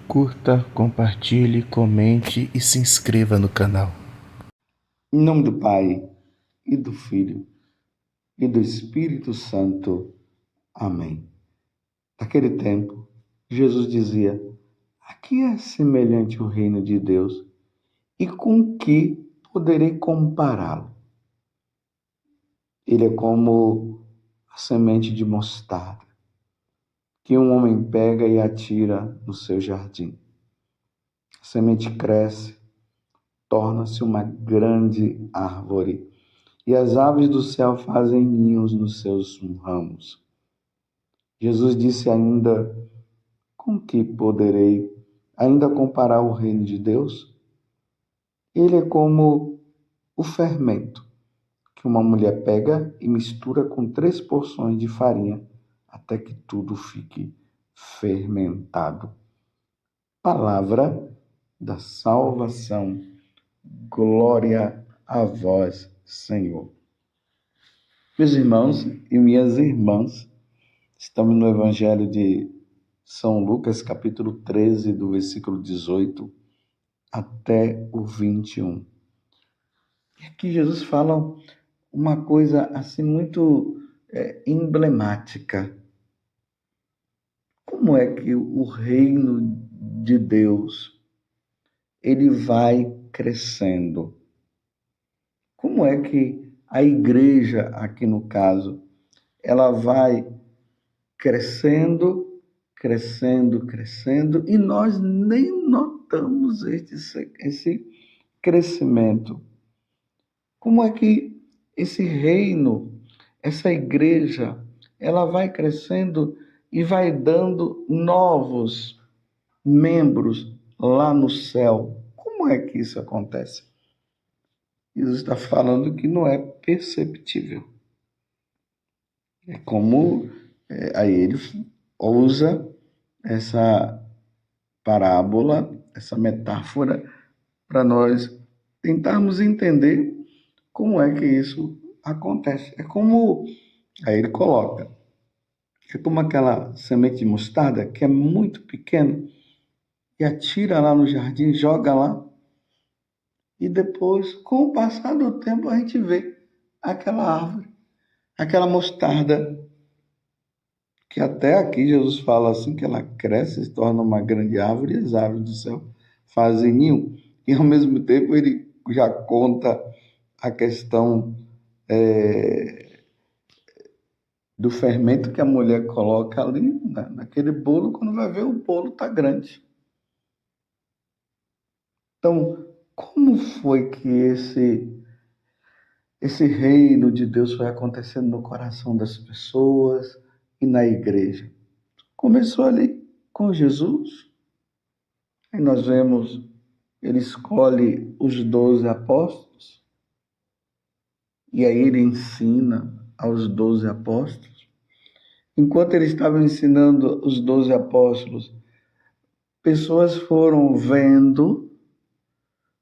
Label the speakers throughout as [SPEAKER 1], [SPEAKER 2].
[SPEAKER 1] Curta, compartilhe, comente e se inscreva no canal.
[SPEAKER 2] Em nome do Pai, e do Filho, e do Espírito Santo. Amém. Naquele tempo, Jesus dizia: a que é semelhante o reino de Deus e com que poderei compará-lo? Ele é como a semente de mostarda que um homem pega e atira no seu jardim. A semente cresce, torna-se uma grande árvore e as aves do céu fazem ninhos nos seus ramos. Jesus disse ainda: com que poderei ainda comparar o reino de Deus? Ele é como o fermento que uma mulher pega e mistura com 3 porções de farinha até que tudo fique fermentado. Palavra da salvação. Glória a vós, Senhor. Meus irmãos e minhas irmãs, estamos no Evangelho de São Lucas, capítulo 13, do versículo 18 até o 21. E aqui Jesus fala uma coisa assim muito emblemática. Como é que o reino de Deus ele vai crescendo? Como é que a igreja, aqui no caso, ela vai crescendo, crescendo, crescendo, e nós nem notamos esse crescimento? Como é que esse reino, essa igreja, ela vai crescendo e vai dando novos membros lá no céu? Como é que isso acontece? Jesus está falando que não é perceptível. É como aí ele usa essa parábola, essa metáfora, para nós tentarmos entender como é que isso acontece. É como, aí ele coloca, é como aquela semente de mostarda que é muito pequena e atira lá no jardim, joga lá, e depois, com o passar do tempo, a gente vê aquela árvore, aquela mostarda, que até aqui Jesus fala assim, que ela cresce, se torna uma grande árvore, e as árvores do céu fazem ninho. E ao mesmo tempo ele já conta a questão do fermento que a mulher coloca ali naquele bolo, quando vai ver o bolo está grande. Então, como foi que esse reino de Deus foi acontecendo no coração das pessoas e na igreja? Começou ali com Jesus. Aí nós vemos, ele escolhe os 12 apóstolos, e aí ele ensina aos 12 apóstolos. Enquanto ele estava ensinando os 12 apóstolos, pessoas foram vendo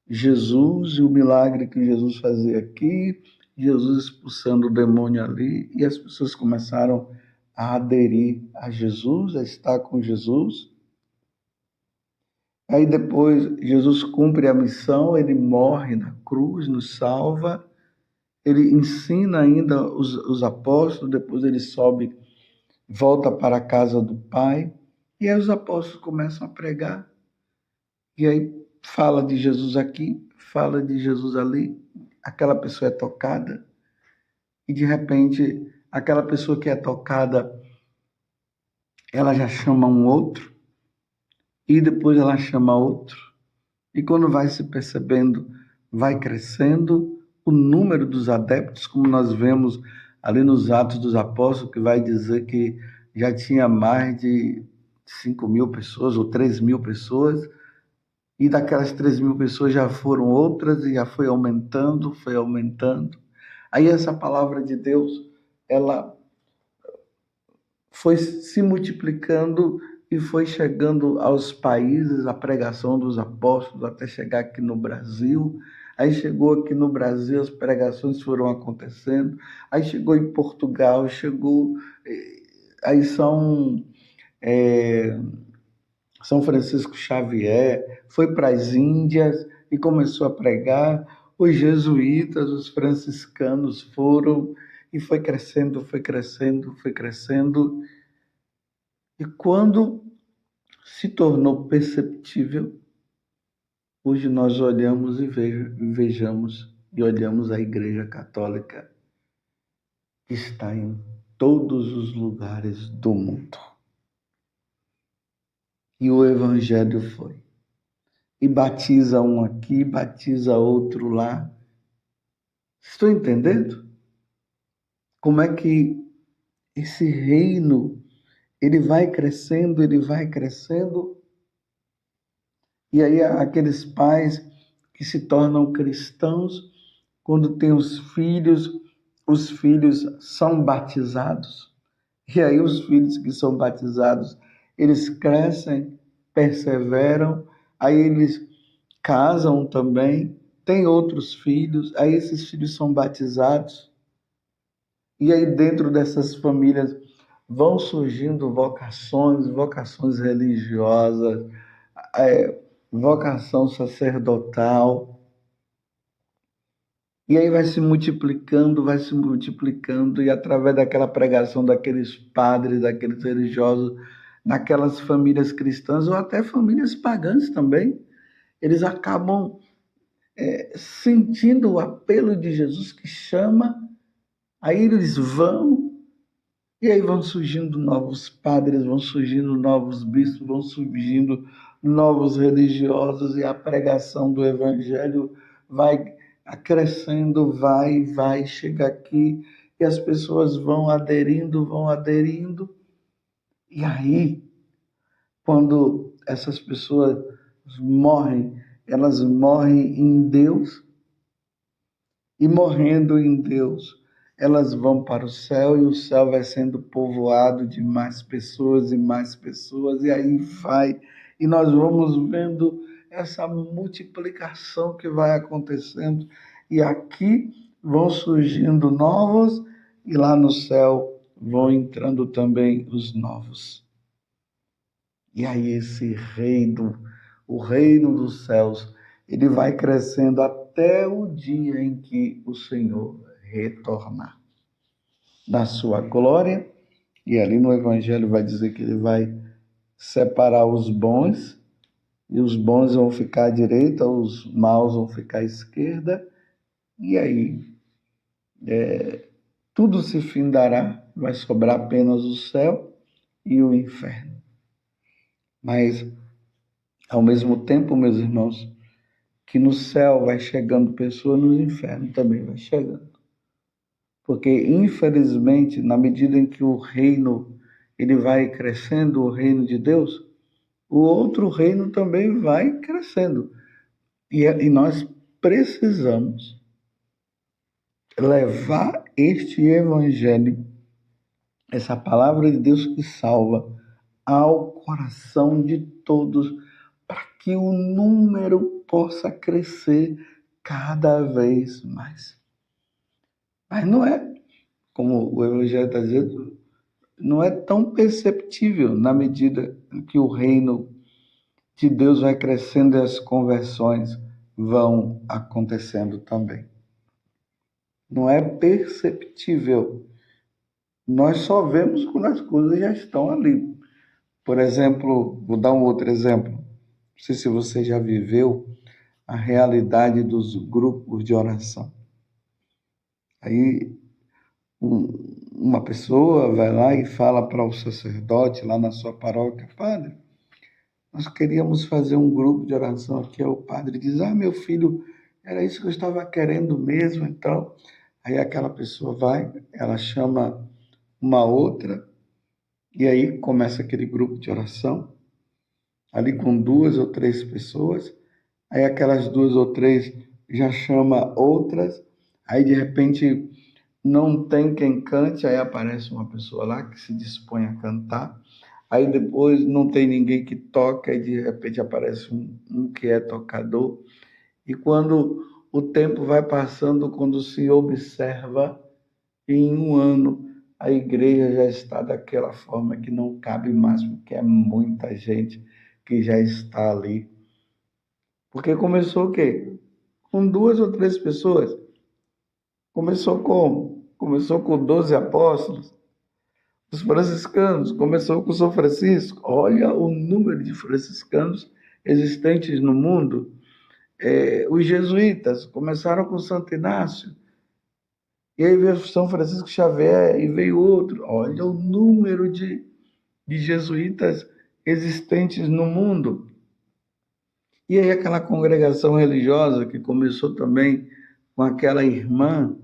[SPEAKER 2] Jesus e o milagre que Jesus fazia aqui, Jesus expulsando o demônio ali, e as pessoas começaram a aderir a Jesus, a estar com Jesus. Aí depois Jesus cumpre a missão, ele morre na cruz, nos salva, ele ensina ainda os apóstolos, depois ele sobe, volta para a casa do Pai, e aí os apóstolos começam a pregar, e aí fala de Jesus aqui, fala de Jesus ali, aquela pessoa é tocada, e de repente aquela pessoa que é tocada, ela já chama um outro, e depois ela chama outro, e quando vai se percebendo, vai crescendo o número dos adeptos, como nós vemos ali nos Atos dos Apóstolos, que vai dizer que já tinha mais de 5.000 pessoas ou 3.000 pessoas, e daquelas 3.000 pessoas já foram outras e já foi aumentando, foi aumentando. Aí essa palavra de Deus, ela foi se multiplicando e foi chegando aos países, a pregação dos apóstolos, até chegar aqui no Brasil. Aí chegou aqui no Brasil, as pregações foram acontecendo. Aí chegou em Portugal, chegou... Aí São Francisco Xavier, foi para as Índias e começou a pregar. Os jesuítas, os franciscanos foram e foi crescendo, foi crescendo, foi crescendo. E quando se tornou perceptível, hoje nós olhamos e vejamos e olhamos a Igreja Católica que está em todos os lugares do mundo. E o Evangelho foi. E batiza um aqui, batiza outro lá. Estou entendendo? Como é que esse reino, ele vai crescendo, e aí aqueles pais que se tornam cristãos, quando têm os filhos são batizados. E aí os filhos que são batizados, eles crescem, perseveram, aí eles casam também, têm outros filhos, aí esses filhos são batizados. E aí dentro dessas famílias vão surgindo vocações religiosas, vocação sacerdotal. E aí vai se multiplicando, e através daquela pregação daqueles padres, daqueles religiosos, naquelas famílias cristãs, ou até famílias pagãs também, eles acabam sentindo o apelo de Jesus que chama, aí eles vão, e aí vão surgindo novos padres, vão surgindo novos bispos, vão surgindo novos religiosos, e a pregação do Evangelho vai crescendo, vai, chega aqui, e as pessoas vão aderindo, e aí, quando essas pessoas morrem, elas morrem em Deus, e morrendo em Deus, elas vão para o céu, e o céu vai sendo povoado de mais pessoas e mais pessoas, e aí vai, e nós vamos vendo essa multiplicação que vai acontecendo, e aqui vão surgindo novos, e lá no céu vão entrando também os novos. E aí esse reino, o reino dos céus, ele vai crescendo até o dia em que o Senhor retornar na sua glória. E ali no Evangelho vai dizer que ele vai separar os bons, e os bons vão ficar à direita, os maus vão ficar à esquerda, e aí tudo se findará, vai sobrar apenas o céu e o inferno. Mas, ao mesmo tempo, meus irmãos, que no céu vai chegando pessoa, no inferno também vai chegando. Porque, infelizmente, na medida em que o reino ele vai crescendo, o reino de Deus, o outro reino também vai crescendo. E nós precisamos levar este evangelho, essa palavra de Deus que salva, ao coração de todos, para que o número possa crescer cada vez mais. Mas não é, como o Evangelho está dizendo, não é tão perceptível na medida em que o reino de Deus vai crescendo e as conversões vão acontecendo também. Não é perceptível. Nós só vemos quando as coisas já estão ali. Por exemplo, vou dar um outro exemplo. Não sei se você já viveu a realidade dos grupos de oração. Aí uma pessoa vai lá e fala para o sacerdote lá na sua paróquia: padre, nós queríamos fazer um grupo de oração aqui. O padre diz: meu filho, era isso que eu estava querendo mesmo. Então, aí aquela pessoa vai, ela chama uma outra, e aí começa aquele grupo de oração, ali com 2 ou 3 pessoas. Aí aquelas 2 ou 3 já chama outras, aí de repente não tem quem cante, aí aparece uma pessoa lá que se dispõe a cantar, aí depois não tem ninguém que toca, e de repente aparece um que é tocador, e quando o tempo vai passando, quando se observa, em um ano a igreja já está daquela forma que não cabe mais, porque é muita gente que já está ali. Porque começou o quê? Com 2 ou 3 pessoas. Começou como? Começou com 12 apóstolos. Os franciscanos, começou com São Francisco. Olha o número de franciscanos existentes no mundo. Os jesuítas começaram com Santo Inácio. E aí veio São Francisco Xavier e veio outro. Olha o número de jesuítas existentes no mundo. E aí aquela congregação religiosa que começou também com aquela irmã,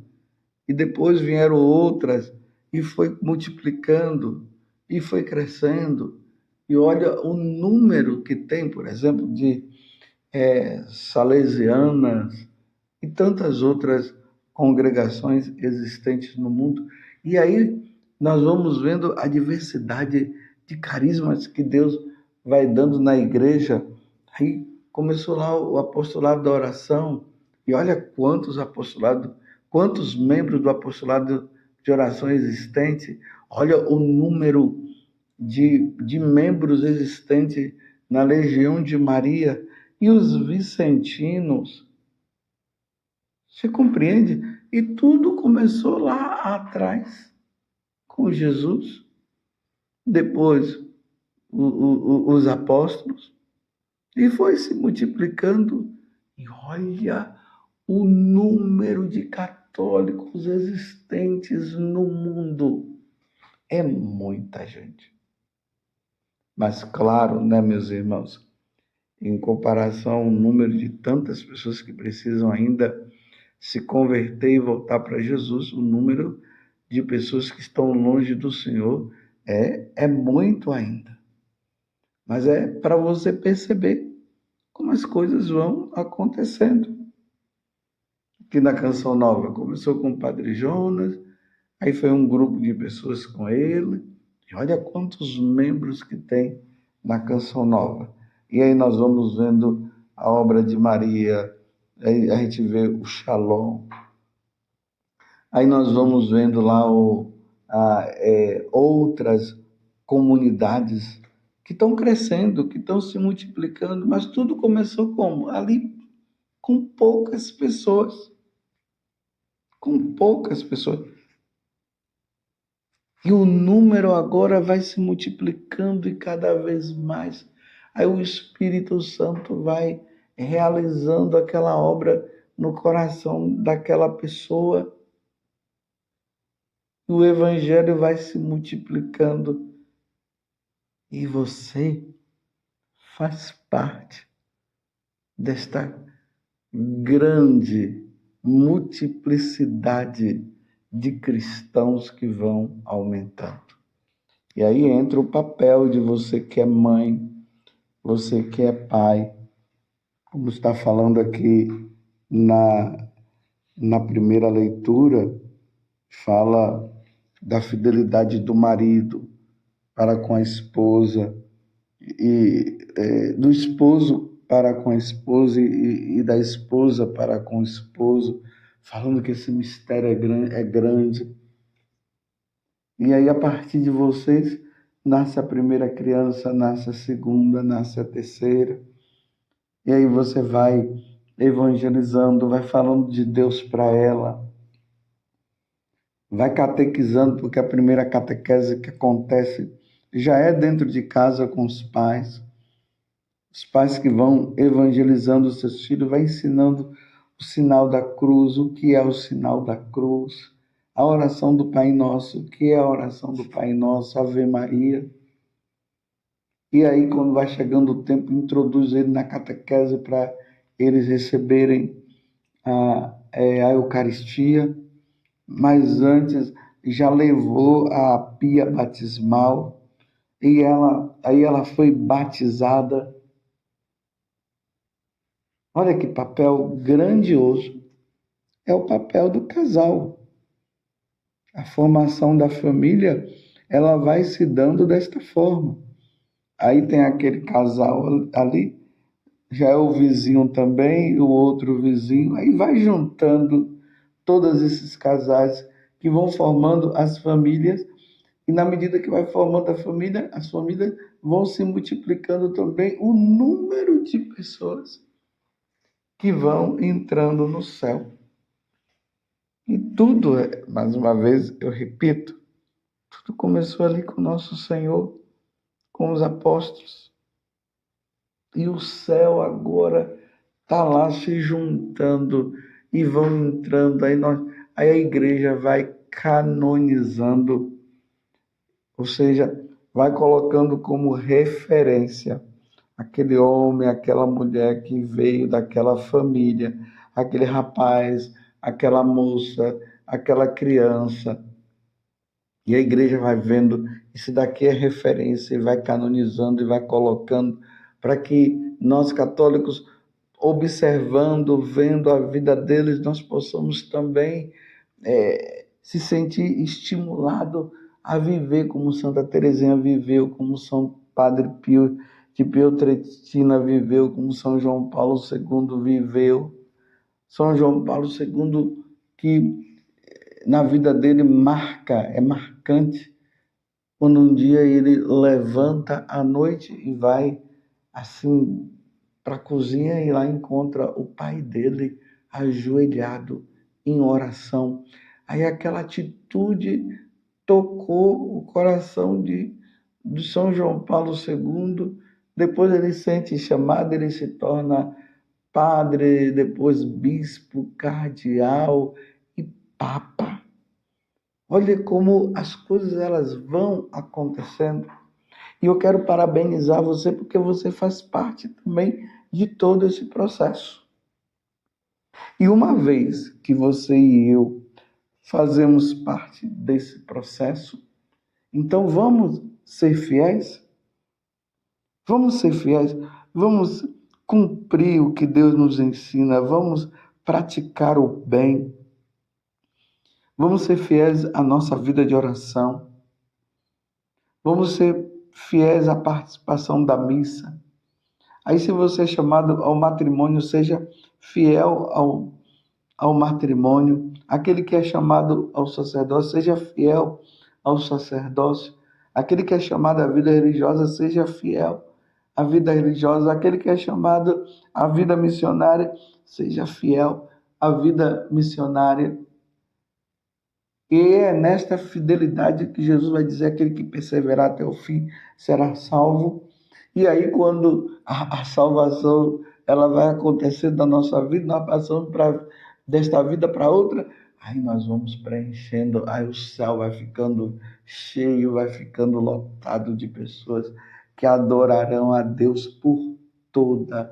[SPEAKER 2] e depois vieram outras, e foi multiplicando, e foi crescendo. E olha o número que tem, por exemplo, de salesianas e tantas outras congregações existentes no mundo. E aí nós vamos vendo a diversidade de carismas que Deus vai dando na igreja. Aí começou lá o apostolado da oração, e olha quantos apostolados, quantos membros do apostolado de oração existente, olha o número de membros existentes na Legião de Maria, e os vicentinos. Você compreende? E tudo começou lá atrás, com Jesus, depois os apóstolos, e foi se multiplicando. E olha o número de católicos existentes no mundo. É muita gente. Mas claro, né, meus irmãos, em comparação ao número de tantas pessoas que precisam ainda se converter e voltar para Jesus, o número de pessoas que estão longe do Senhor é muito ainda. Mas é para você perceber como as coisas vão acontecendo. Aqui na Canção Nova começou com o Padre Jonas, aí foi um grupo de pessoas com ele, e olha quantos membros que tem na Canção Nova. E aí nós vamos vendo a obra de Maria, aí a gente vê o Shalom. Aí nós vamos vendo lá outras comunidades que estão crescendo, que estão se multiplicando, mas tudo começou como? Ali, com poucas pessoas. Com poucas pessoas. E o número agora vai se multiplicando e cada vez mais. Aí o Espírito Santo vai realizando aquela obra no coração daquela pessoa. E o Evangelho vai se multiplicando. E você faz parte desta grande multiplicidade de cristãos que vão aumentando. E aí entra o papel de você que é mãe, você que é pai, como está falando aqui na primeira leitura, fala da fidelidade do marido para com a esposa, e do esposo para com a esposa e da esposa para com o esposo, falando que esse mistério é grande. E aí, a partir de vocês, nasce a primeira criança, nasce a segunda, nasce a terceira. E aí você vai evangelizando, vai falando de Deus para ela, vai catequizando, porque a primeira catequese que acontece já é dentro de casa com os pais. Os pais que vão evangelizando os seus filhos, vai ensinando o sinal da cruz, o que é o sinal da cruz, a oração do Pai Nosso, o que é a oração do Pai Nosso, Ave Maria. E aí, quando vai chegando o tempo, introduz ele na catequese para eles receberem a Eucaristia, mas antes já levou a pia batismal, e aí ela foi batizada. Olha que papel grandioso. É o papel do casal. A formação da família, ela vai se dando desta forma. Aí tem aquele casal ali, já é o vizinho também, o outro vizinho, aí vai juntando todos esses casais que vão formando as famílias, e na medida que vai formando a família, as famílias vão se multiplicando também o número de pessoas que vão entrando no céu. E tudo, mais uma vez, eu repito, tudo começou ali com o nosso Senhor, com os apóstolos. E o céu agora está lá se juntando e vão entrando. Aí a igreja vai canonizando, ou seja, vai colocando como referência aquele homem, aquela mulher que veio daquela família, aquele rapaz, aquela moça, aquela criança. E a igreja vai vendo, isso daqui é referência, e vai canonizando e vai colocando para que nós católicos, observando, vendo a vida deles, nós possamos também se sentir estimulado a viver como Santa Teresinha viveu, como São Padre Pio de Pietrelcina viveu, como São João Paulo II viveu. São João Paulo II, que na vida dele é marcante, quando um dia ele levanta à noite e vai assim para a cozinha e lá encontra o pai dele ajoelhado em oração. Aí aquela atitude tocou o coração de São João Paulo II. Depois ele sente chamado, ele se torna padre, depois bispo, cardeal e papa. Olha como as coisas elas vão acontecendo. E eu quero parabenizar você porque você faz parte também de todo esse processo. E uma vez que você e eu fazemos parte desse processo, então vamos ser fiéis? Vamos ser fiéis? Vamos cumprir o que Deus nos ensina? Vamos praticar o bem? Vamos ser fiéis à nossa vida de oração? Vamos ser fiéis à participação da missa? Aí, se você é chamado ao matrimônio, seja fiel ao matrimônio. Aquele que é chamado ao sacerdócio, seja fiel ao sacerdócio. Aquele que é chamado à vida religiosa, seja fiel à vida religiosa. Aquele que é chamado à vida missionária, seja fiel à vida missionária. E é nesta fidelidade que Jesus vai dizer: aquele que perseverar até o fim será salvo. E aí, quando a salvação ela vai acontecer na nossa vida, nós passamos desta vida para outra, aí nós vamos preenchendo, aí o céu vai ficando cheio, vai ficando lotado de pessoas que adorarão a Deus por toda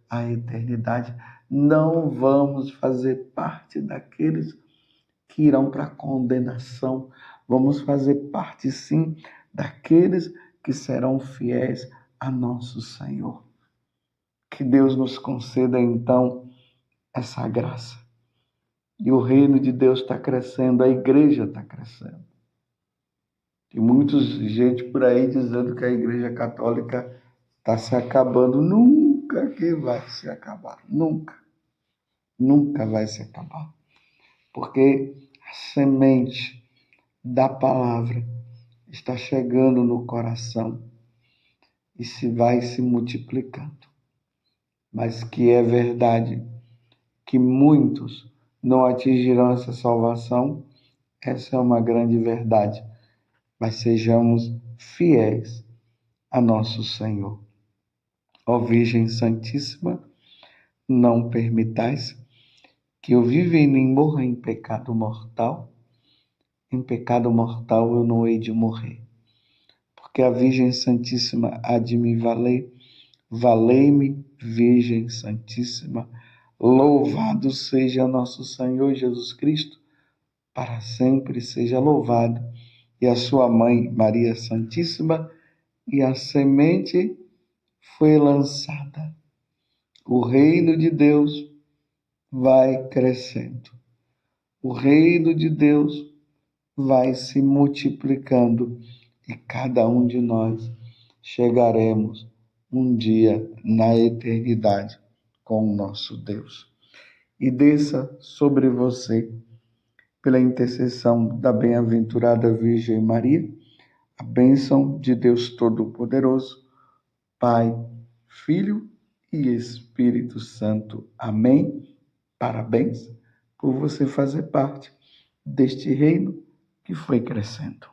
[SPEAKER 2] a eternidade. Não vamos fazer parte daqueles que irão para a condenação. Vamos fazer parte, sim, daqueles que serão fiéis a nosso Senhor. Que Deus nos conceda, então, essa graça. E o reino de Deus está crescendo, a igreja está crescendo. Tem muita gente por aí dizendo que a igreja católica está se acabando. Nunca que vai se acabar. Nunca. Nunca vai se acabar. Porque a semente da palavra está chegando no coração e se vai se multiplicando. Mas que é verdade que muitos não atingirão essa salvação, essa é uma grande verdade. Mas sejamos fiéis a nosso Senhor. Ó Virgem Santíssima, não permitais que eu viva e nem morra em pecado mortal. Em pecado mortal eu não hei de morrer. Porque a Virgem Santíssima há de me valer. Valei-me, Virgem Santíssima. Louvado seja nosso Senhor Jesus Cristo, para sempre seja louvado. E a sua mãe, Maria Santíssima, e a semente foi lançada. O reino de Deus vai crescendo. O reino de Deus vai se multiplicando e cada um de nós chegaremos um dia na eternidade com o nosso Deus. E desça sobre você, pela intercessão da bem-aventurada Virgem Maria, A bênção de Deus Todo-Poderoso, Pai, Filho e Espírito Santo. Amém. Parabéns por você fazer parte deste reino que foi crescendo.